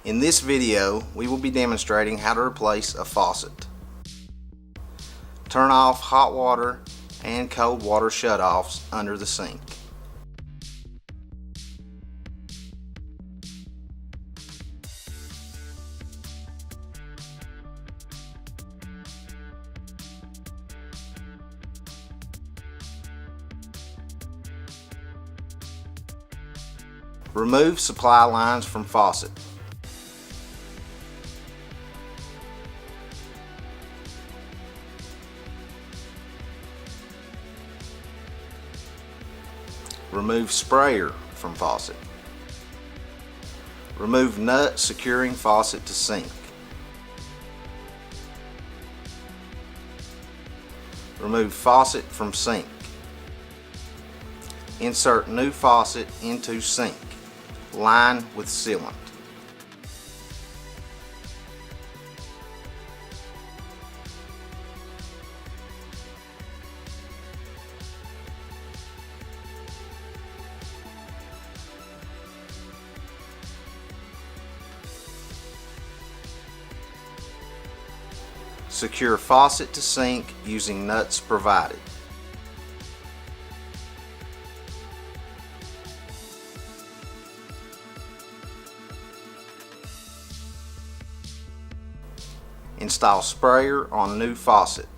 In this video, we will be demonstrating how to replace a faucet. Turn off hot water and cold water shutoffs under the sink. Remove supply lines from faucet. Remove sprayer from faucet. Remove nut securing faucet to sink. Remove faucet from sink. Insert new faucet into sink. Line with sealant. Secure faucet to sink using nuts provided. Install sprayer on new faucet.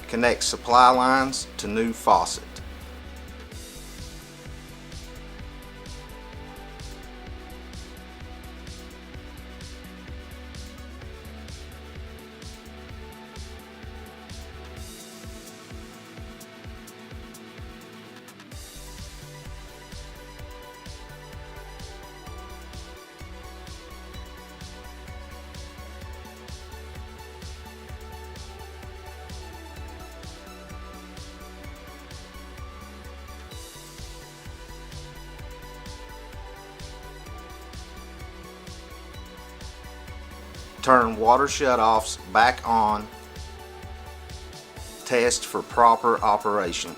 Connect supply lines to new faucet. Turn water shutoffs back on. Test for proper operation.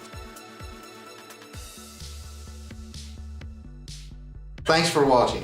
Thanks for watching.